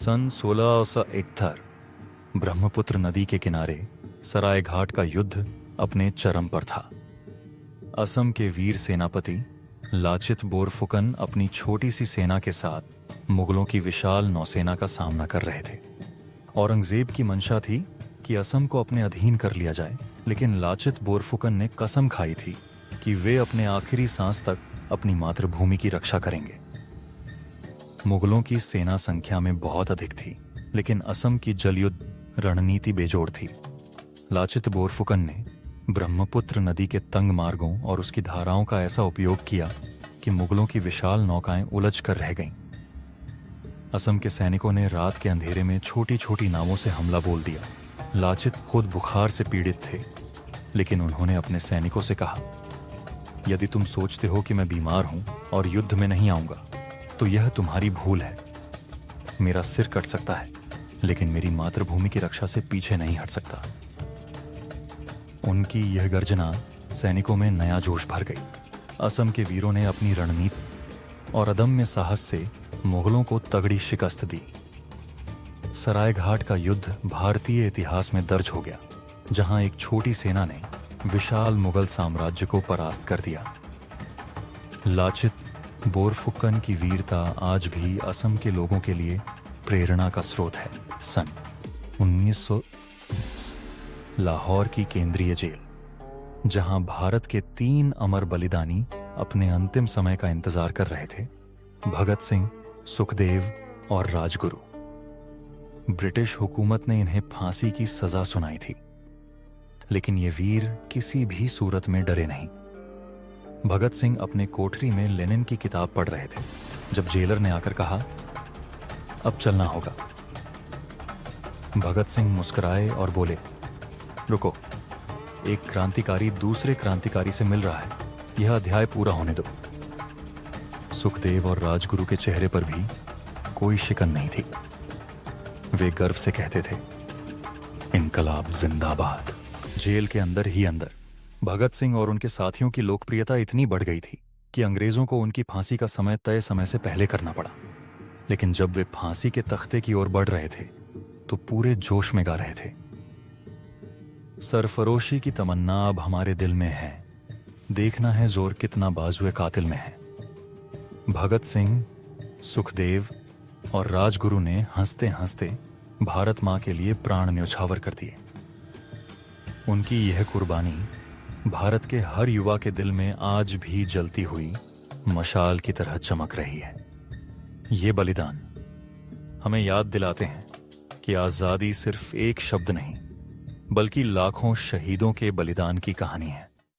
सन 1671 ब्रह्मपुत्र नदी के किनारे सरायघाट का युद्ध अपने चरम पर था। असम के वीर सेनापति लाचित बोरफुकन अपनी छोटी सी सेना के साथ मुगलों की विशाल नौसेना का सामना कर रहे थे। औरंगजेब की मंशा थी कि असम को अपने अधीन कर लिया जाए, लेकिन लाचित बोरफुकन ने कसम खाई थी कि वे अपने आखिरी सांस तक अपनी मातृभूमि की रक्षा करेंगे। मुगलों की सेना संख्या में बहुत अधिक थी, लेकिन असम की जलयुद्ध रणनीति बेजोड़ थी। लाचित बोरफुकन ने ब्रह्मपुत्र नदी के तंग मार्गों और उसकी धाराओं का ऐसा उपयोग किया कि मुगलों की विशाल नौकाएं उलझ कर रह गईं। असम के सैनिकों ने रात के अंधेरे में छोटी छोटी नावों से हमला बोल दिया। लाचित खुद बुखार से पीड़ित थे, लेकिन उन्होंने अपने सैनिकों से कहा, यदि तुम सोचते हो कि मैं बीमार हूं और युद्ध में नहीं आऊंगा तो यह तुम्हारी भूल है। मेरा सिर कट सकता है, लेकिन मेरी मातृभूमि की रक्षा से पीछे नहीं हट सकता। उनकी यह गर्जना सैनिकों में नया जोश भर गई। असम के वीरों ने अपनी रणनीति और अदम्य साहस से मुगलों को तगड़ी शिकस्त दी। सरायघाट का युद्ध भारतीय इतिहास में दर्ज हो गया, जहां एक छोटी सेना ने विशाल मुगल साम्राज्य को परास्त कर दिया। लाचित बोरफुकन की वीरता आज भी असम के लोगों के लिए प्रेरणा का स्रोत है। सन 1900 लाहौर की केंद्रीय जेल, जहां भारत के 3 अमर बलिदानी अपने अंतिम समय का इंतजार कर रहे थे, भगत सिंह, सुखदेव और राजगुरु। ब्रिटिश हुकूमत ने इन्हें फांसी की सजा सुनाई थी, लेकिन ये वीर किसी भी सूरत में डरे नहीं। भगत सिंह अपने कोठरी में लेनिन की किताब पढ़ रहे थे जब जेलर ने आकर कहा, अब चलना होगा। भगत सिंह मुस्कुराए और बोले, रुको, एक क्रांतिकारी दूसरे क्रांतिकारी से मिल रहा है, यह अध्याय पूरा होने दो। सुखदेव और राजगुरु के चेहरे पर भी कोई शिकन नहीं थी। वे गर्व से कहते थे, इनकलाब जिंदाबाद। जेल के अंदर ही अंदर भगत सिंह और उनके साथियों की लोकप्रियता इतनी बढ़ गई थी कि अंग्रेजों को उनकी फांसी का समय तय समय से पहले करना पड़ा। लेकिन जब वे फांसी के तख्ते की ओर बढ़ रहे थे तो पूरे जोश में गा रहे थे, सरफरोशी की तमन्ना अब हमारे दिल में है, देखना है जोर कितना बाजुए कातिल में है। भगत सिंह, सुखदेव और राजगुरु ने हंसते हंसते भारत मां के लिए प्राण न्यौछावर कर दिए। उनकी यह कुर्बानी भारत के हर युवा के दिल में आज भी जलती हुई मशाल की तरह चमक रही है। ये बलिदान हमें याद दिलाते हैं कि आजादी सिर्फ एक शब्द नहीं, बल्कि लाखों शहीदों के बलिदान की कहानी है।